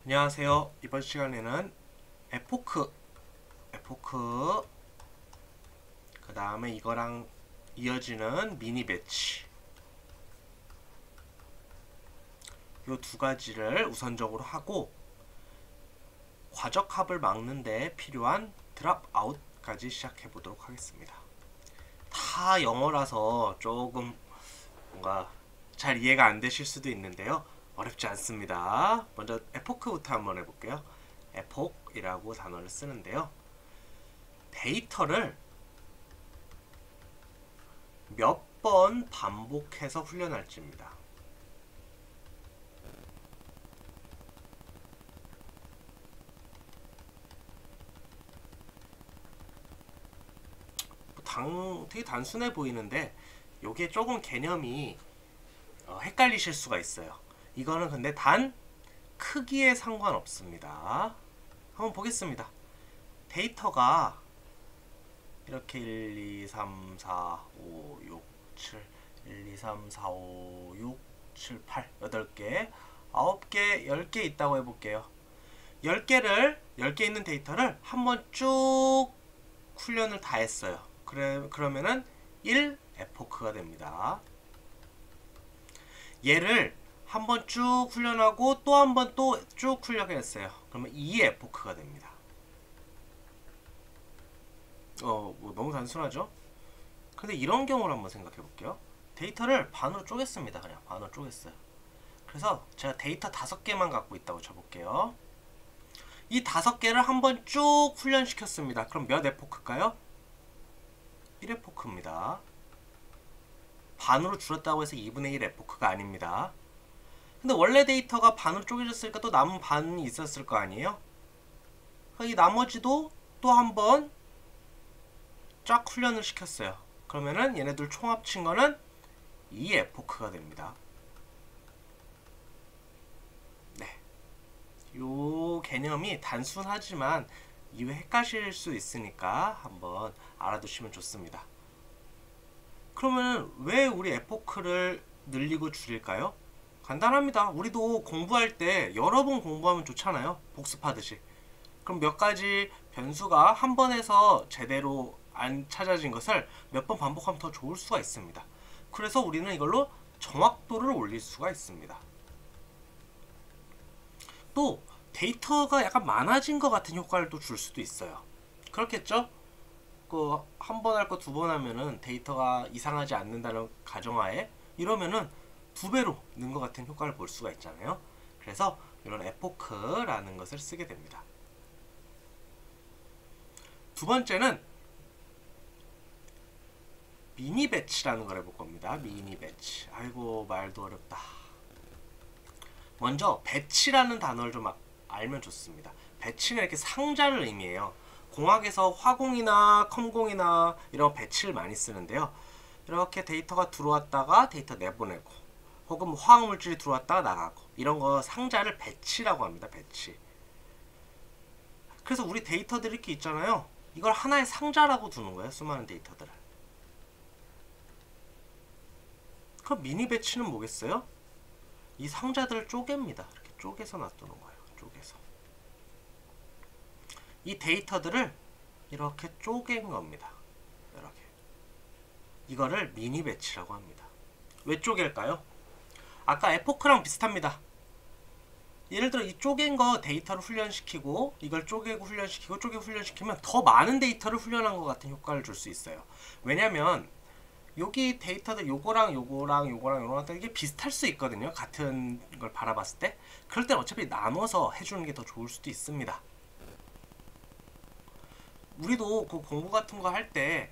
안녕하세요. 이번 시간에는 에포크, 그 다음에 이거랑 이어지는 미니 배치 요 두 가지를 우선적으로 하고 과적합을 막는데 필요한 드랍 아웃까지 시작해 보도록 하겠습니다. 다 영어라서 조금 뭔가 잘 이해가 안 되실 수도 있는데요. 어렵지 않습니다. 먼저 에포크부터 한번 해볼게요. 에폭이라고 단어를 쓰는데요. 데이터를 몇 번 반복해서 훈련할지입니다. 되게 단순해 보이는데 이게 조금 개념이 헷갈리실 수가 있어요. 이거는 근데 단 크기에 상관없습니다. 한번 보겠습니다. 데이터가 이렇게 1, 2, 3, 4, 5, 6, 7 1, 2, 3, 4, 5, 6, 7, 8 8개 9개, 10개 있다고 해볼게요. 10개 있는 데이터를 한번 쭉 훈련을 다 했어요. 그러면은 1 에포크가 됩니다. 얘를 한번 쭉 훈련하고 또 한 번 또 쭉 훈련했어요. 그러면 2 에포크가 됩니다. 뭐 너무 단순하죠? 근데 이런 경우를 한번 생각해 볼게요. 데이터를 반으로 쪼갰습니다. 그냥 반으로 쪼갰어요. 그래서 제가 데이터 5개만 갖고 있다고 쳐볼게요. 이 5개를 한번 쭉 훈련시켰습니다. 그럼 몇 에포크일까요? 1 에포크입니다. 반으로 줄었다고 해서 2분의 1 에포크가 아닙니다. 근데 원래 데이터가 반으로 쪼개졌으니까 또 남은 반이 있었을 거 아니에요? 이 나머지도 또 한번 쫙 훈련을 시켰어요. 그러면은 얘네들 총 합친 거는 2 에포크가 됩니다. 네. 요 개념이 단순하지만 이외 헷갈릴 수 있으니까 한번 알아두시면 좋습니다. 그러면 왜 우리 에포크를 늘리고 줄일까요? 간단합니다. 우리도 공부할 때 여러 번 공부하면 좋잖아요. 복습하듯이. 그럼 몇 가지 변수가 한 번에서 제대로 안 찾아진 것을 몇 번 반복하면 더 좋을 수가 있습니다. 그래서 우리는 이걸로 정확도를 올릴 수가 있습니다. 또 데이터가 약간 많아진 것 같은 효과를 또 줄 수도 있어요. 그렇겠죠? 그 한 번 할 거 2번 하면은 데이터가 이상하지 않는다는 가정하에 이러면은 2배로 는 것 같은 효과를 볼 수가 있잖아요. 그래서 이런 에포크라는 것을 쓰게 됩니다. 두 번째는 미니 배치라는 걸 해볼 겁니다. 미니 배치. 아이고 말도 어렵다. 먼저 배치라는 단어를 좀 알면 좋습니다. 배치는 이렇게 상자를 의미해요. 공학에서 화공이나 컴공이나 이런 배치를 많이 쓰는데요. 이렇게 데이터가 들어왔다가 데이터 내보내고 혹은 화학물질이 들어왔다가 나가고 이런 거 상자를 배치라고 합니다. 배치. 그래서 우리 데이터들이 이렇게 있잖아요. 이걸 하나의 상자라고 두는 거예요. 수많은 데이터들을. 그럼 미니 배치는 뭐겠어요? 이 상자들을 쪼갭니다. 이렇게 쪼개서 놔두는 거예요. 쪼개서. 이 데이터들을 이렇게 쪼갠 겁니다. 이렇게. 이거를 미니 배치라고 합니다. 왜 쪼갤까요? 아까 에포크랑 비슷합니다. 예를 들어 이 쪼갠 거 데이터를 훈련시키고 이걸 쪼개고 훈련시키고 쪼개고 훈련시키면 더 많은 데이터를 훈련한 것 같은 효과를 줄 수 있어요. 왜냐면 여기 데이터들 요거랑 요거랑 요거랑 요거랑 이게 비슷할 수 있거든요. 같은 걸 바라봤을 때. 그럴 땐 어차피 나눠서 해주는 게 더 좋을 수도 있습니다. 우리도 그 공부 같은 거 할 때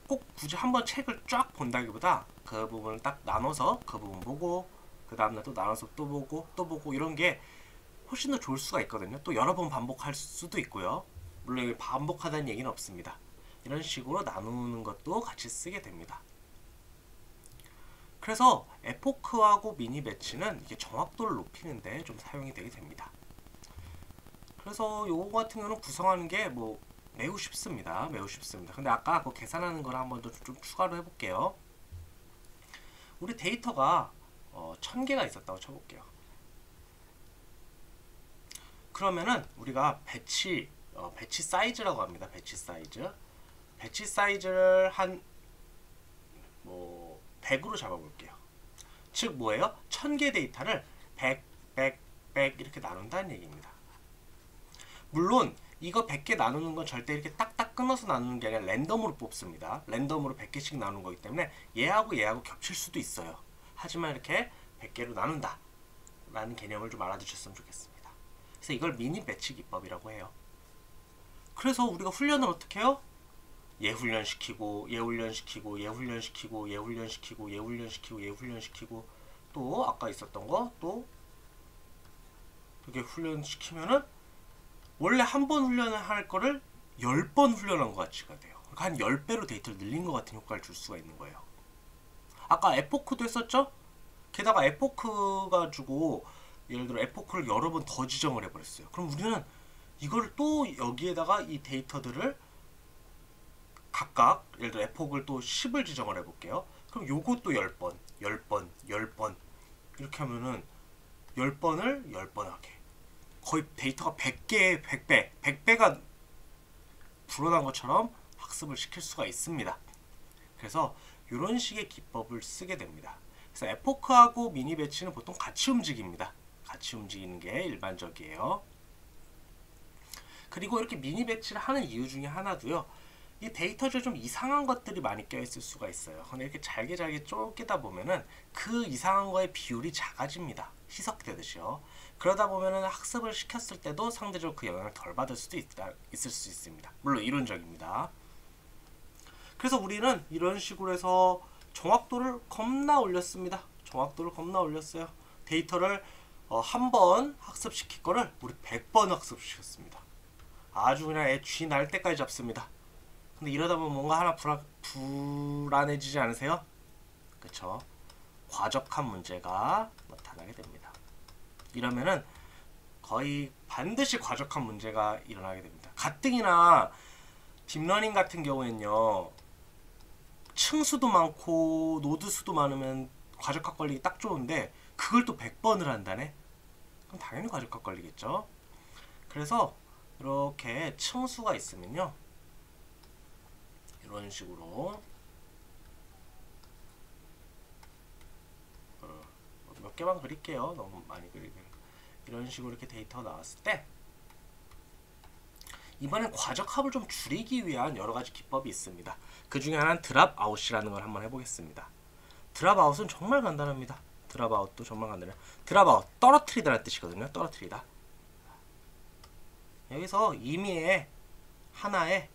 꼭 굳이 한번 책을 쫙 본다기보다 그 부분을 딱 나눠서 그 부분 보고 그 다음날 또 나눠서 또 보고 이런 게 훨씬 더 좋을 수가 있거든요. 또 여러 번 반복할 수도 있고요. 물론 반복하다는 얘기는 없습니다. 이런 식으로 나누는 것도 같이 쓰게 됩니다. 그래서 에포크하고 미니 배치는 이게 정확도를 높이는데 좀 사용이 되게 됩니다. 그래서 요거 같은 경우는 구성하는 게 뭐 매우 쉽습니다. 매우 쉽습니다. 근데 아까 그 계산하는 걸 한번 더 좀 추가로 해볼게요. 우리 데이터가 1000개가 있었다고 쳐볼게요. 그러면은 우리가 배치 사이즈라고 합니다. 배치 사이즈를 한 뭐 100으로 잡아볼게요. 즉 뭐예요? 1000개 데이터를 100, 100, 100 이렇게 나눈다는 얘기입니다. 물론 이거 100개 나누는 건 절대 이렇게 딱딱 끊어서 나누는 게 아니라 랜덤으로 뽑습니다. 랜덤으로 100개씩 나누는 거기 때문에 얘하고 겹칠 수도 있어요. 하지만 이렇게 100개로 나눈다 라는 개념을 좀 알아두셨으면 좋겠습니다. 그래서 이걸 미니 배치 기법이라고 해요. 그래서 우리가 훈련을 어떻게 해요? 얘 훈련시키고 얘 훈련시키고 얘 훈련시키고 얘 훈련시키고 얘 훈련시키고 얘 훈련시키고 또 아까 있었던 거 또 이렇게 훈련시키면은 원래 한 번 훈련을 할 거를 10번 훈련한 것 같이가 돼요. 그러니까 한 10배로 데이터를 늘린 것 같은 효과를 줄 수가 있는 거예요. 아까 에포크도 했었죠? 게다가 에포크 가지고 예를 들어 에포크를 여러 번 더 지정을 해버렸어요. 그럼 우리는 이걸 또 여기에다가 이 데이터들을 각각 예를 들어 에포크를 또 10을 지정을 해볼게요. 그럼 요것도 10번, 10번, 10번 이렇게 하면은 10번을 10번 하게 거의 데이터가 100개, 100배가 불어난 것처럼 학습을 시킬 수가 있습니다. 그래서 이런 식의 기법을 쓰게 됩니다. 그래서 에포크하고 미니 배치는 보통 같이 움직입니다. 같이 움직이는 게 일반적이에요. 그리고 이렇게 미니 배치를 하는 이유 중에 하나도요. 이 데이터 중에 좀 이상한 것들이 많이 껴있을 수가 있어요. 근데 이렇게 잘게 쪼개다 보면은 그 이상한 거의 비율이 작아집니다. 희석되듯이요. 그러다 보면은 학습을 시켰을 때도 상대적으로 그 영향을 덜 받을 수도 있을 수 있습니다. 물론 이론적입니다. 그래서 우리는 이런 식으로 해서 정확도를 겁나 올렸습니다. 데이터를 한 번 학습시킬 거를 우리 100번 학습시켰습니다. 아주 그냥 애 쥐 날 때까지 잡습니다. 근데 이러다 보면 뭔가 하나 불안해지지 않으세요? 그쵸? 과적한 문제가 나타나게 됩니다. 이러면은 거의 반드시 과적한 문제가 일어나게 됩니다. 가뜩이나 딥러닝 같은 경우에는요, 층수도 많고 노드 수도 많으면 과적합 걸리기 딱 좋은데 그걸 또 100번을 한다네? 그럼 당연히 과적합 걸리겠죠. 그래서 이렇게 층수가 있으면요, 이런 식으로 몇 개만 그릴게요. 너무 많이 그리면. 이런 식으로 이렇게 데이터가 나왔을 때 이번엔 과적합을 좀 줄이기 위한 여러 가지 기법이 있습니다. 그 중에 하나는 드랍 아웃이라는 걸 한번 해보겠습니다. 드랍 아웃은 정말 간단합니다. 드랍 아웃도 정말 간단해요. 드랍 아웃, 떨어뜨리다라는 뜻이거든요. 떨어뜨리다. 여기서 임의의 하나의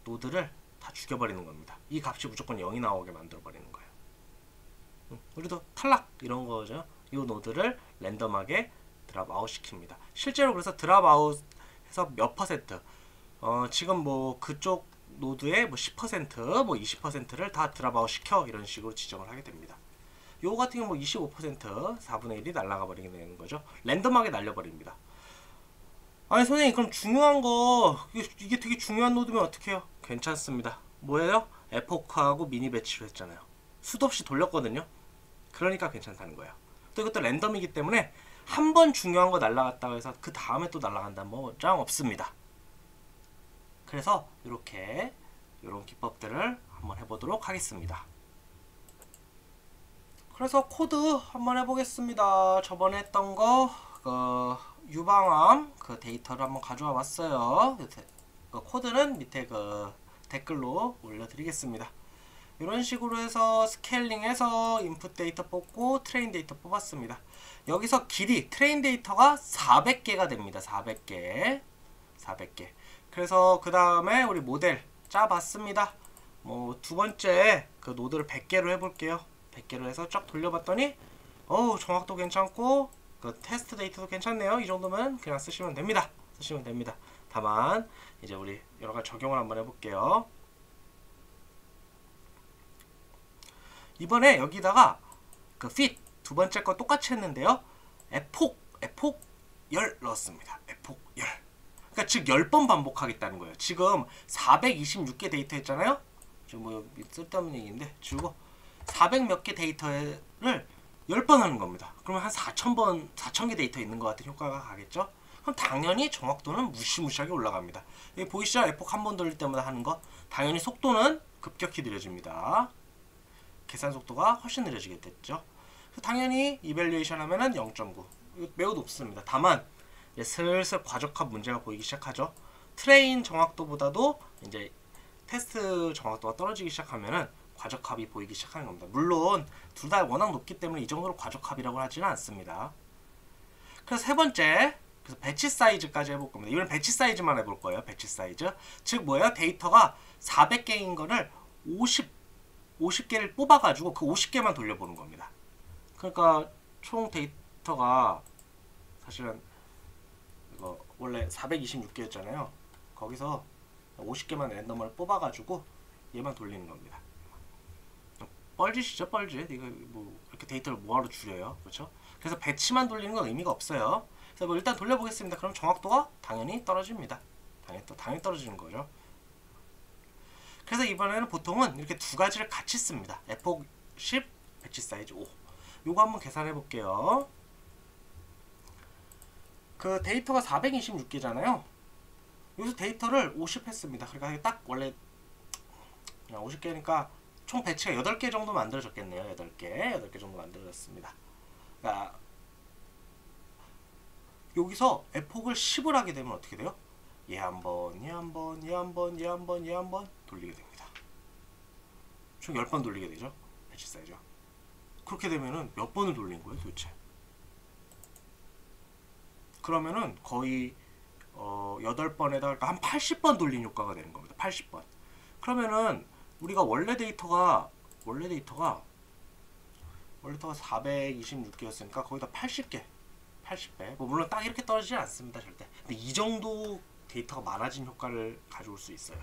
노드를 다 죽여버리는 겁니다. 이 값이 무조건 0이 나오게 만들어버리는 거예요. 우리도 탈락 이런 거죠. 이 노드를 랜덤하게 드랍 아웃 시킵니다. 실제로 그래서 드랍 아웃 해서 몇 퍼센트, 지금 뭐 그쪽 노드의 뭐 10%, 뭐 20%를 다 드랍 아웃 시켜 이런 식으로 지정을 하게 됩니다. 요거 같은 경우 뭐 25%, 4분의 1이 날아가 버리게 되는 거죠. 랜덤하게 날려버립니다. 아니 선생님, 그럼 중요한 거 이게 되게 중요한 노드면 어떻게 해요? 괜찮습니다. 뭐예요? 에포크하고 미니 배치로 했잖아요. 수도 없이 돌렸거든요. 그러니까 괜찮다는 거예요. 또 이것도 랜덤이기 때문에 한 번 중요한 거 날라갔다고 해서 그 다음에 또 날라간다 뭐 짱 없습니다. 그래서 이렇게 이런 기법들을 한번 해보도록 하겠습니다. 그래서 코드 한번 해보겠습니다. 저번에 했던 거 유방암 그 데이터를 한번 가져와 봤어요. 그 코드는 밑에 그 댓글로 올려드리겠습니다. 이런 식으로 해서 스케일링해서 인풋 데이터 뽑고 트레인 데이터 뽑았습니다. 여기서 길이 트레인 데이터가 400개가 됩니다. 400개. 그래서 그 다음에 우리 모델 짜봤습니다. 뭐 두 번째 그 노드를 100개로 해볼게요. 100개로 해서 쫙 돌려봤더니 정확도 괜찮고 그 테스트 데이터도 괜찮네요. 이 정도면 그냥 쓰시면 됩니다. 다만 이제 우리 여러 가지 적용을 한번 해볼게요. 이번에 여기다가 그 fit 두 번째 거 똑같이 했는데요. 에폭 10 넣었습니다. 에폭 10. 그러니까 즉 10번 반복하겠다는 거예요. 지금 426개 데이터 했잖아요. 지금 뭐 쓸데없는 얘기인데 지우고 400 몇 개 데이터를 10번 하는 겁니다. 그러면 한 4000개 데이터 있는 것 같은 효과가 가겠죠. 그럼 당연히 정확도는 무시무시하게 올라갑니다. 여기 보이시죠? 에폭 한 번 돌릴 때마다 하는 거. 당연히 속도는 급격히 느려집니다. 계산 속도가 훨씬 느려지게 됐죠. 당연히 이밸류에이션 하면은 0.9. 매우 높습니다. 다만 이제 슬슬 과적합 문제가 보이기 시작하죠. 트레인 정확도보다도 이제 테스트 정확도가 떨어지기 시작하면은 과적합이 보이기 시작하는 겁니다. 물론 둘 다 워낙 높기 때문에 이 정도로 과적합이라고 하지는 않습니다. 그래서 세 번째, 그래서 배치 사이즈까지 해볼 겁니다. 이번엔 배치 사이즈만 해볼 거예요. 배치 사이즈. 즉 뭐예요? 데이터가 400개인 거를 50개를 뽑아가지고 그 50개만 돌려보는 겁니다. 그러니까 총 데이터가 사실은 이거 원래 426개였잖아요. 거기서 50개만 랜덤을 뽑아가지고 얘만 돌리는 겁니다. 뻘짓이죠, 뻘짓. 이거 뭐 이렇게 데이터를 뭐하러 줄여요, 그렇죠? 그래서 배치만 돌리는 건 의미가 없어요. 그래서 뭐 일단 돌려보겠습니다. 그럼 정확도가 당연히 떨어집니다. 당연히 떨어지는 거죠. 그래서 이번에는 보통은 이렇게 두 가지를 같이 씁니다. 에폭 10, 배치 사이즈 5. 요거 한번 계산해 볼게요. 그 데이터가 426개잖아요. 여기서 데이터를 50 했습니다. 그러니까 딱 원래 50개니까 총 배치가 8개 정도 만들어졌겠네요. 8개 정도 만들어졌습니다. 그러니까 여기서 에폭을 10을 하게 되면 어떻게 돼요? 얘 한 번, 얘 한 번, 얘 한 번, 얘 한 번, 얘 한 번 돌리게 됩니다. 총 10번 돌리게 되죠. 배치 사이즈. 그렇게 되면은 몇 번을 돌린 거예요, 도대체? 그러면은 거의 8번에다가 한 80번 돌린 효과가 되는 겁니다. 80번. 그러면은 우리가 원래 데이터가 426개였으니까 거기다 80개. 뭐 물론 딱 이렇게 떨어지지 않습니다, 절대. 근데 이 정도 데이터가 많아진 효과를 가져올 수 있어요.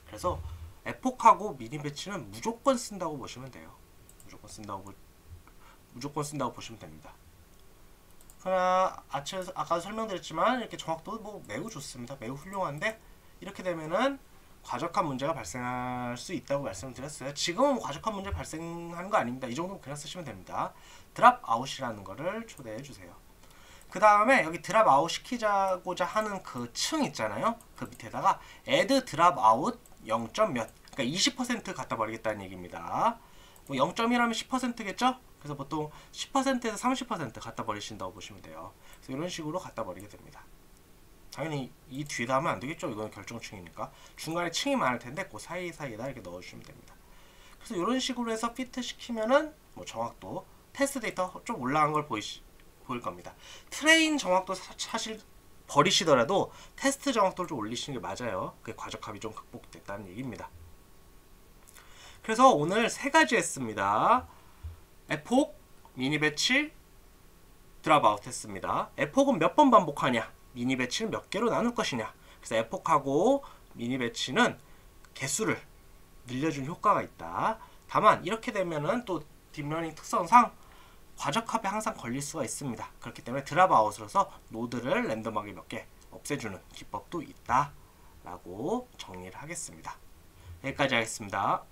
그래서 에폭하고 미니 배치는 무조건 쓴다고 보시면 돼요. 무조건 쓴다고 보시면 됩니다. 그러나 아까 설명드렸지만 이렇게 정확도 뭐 매우 좋습니다. 매우 훌륭한데 이렇게 되면은 과적한 문제가 발생할 수 있다고 말씀드렸어요. 지금은 과적한 문제 발생하는 거 아닙니다. 이 정도면 그냥 쓰시면 됩니다. 드랍 아웃이라는 거를 초대해 주세요. 그 다음에 여기 드랍 아웃 시키자고자 하는 그 층 있잖아요. 그 밑에다가 add drop out 0. 몇, 그러니까 20% 갖다 버리겠다는 얘기입니다. 뭐 0.1하면 10%겠죠? 그래서 보통 10%에서 30% 갖다 버리신다고 보시면 돼요. 그래서 이런 식으로 갖다 버리게 됩니다. 당연히 이 뒤에다 하면 안 되겠죠. 이건 결정층이니까. 중간에 층이 많을 텐데 그 사이사이에다 이렇게 넣어주시면 됩니다. 그래서 이런 식으로 해서 피트 시키면은 뭐 정확도, 테스트 데이터 좀 올라간 걸 보일 겁니다. 트레인 정확도 사실 버리시더라도 테스트 정확도를 좀 올리시는 게 맞아요. 그게 과적합이 좀 극복됐다는 얘기입니다. 그래서 오늘 세 가지 했습니다. 에폭, 미니 배치, 드랍 아웃 했습니다. 에폭은 몇 번 반복하냐? 미니 배치는 몇 개로 나눌 것이냐? 그래서 에폭하고 미니 배치는 개수를 늘려준 효과가 있다. 다만 이렇게 되면은 또 딥러닝 특성상 과적합에 항상 걸릴 수가 있습니다. 그렇기 때문에 드랍 아웃으로서 노드를 랜덤하게 몇 개 없애주는 기법도 있다 라고 정리를 하겠습니다. 여기까지 하겠습니다.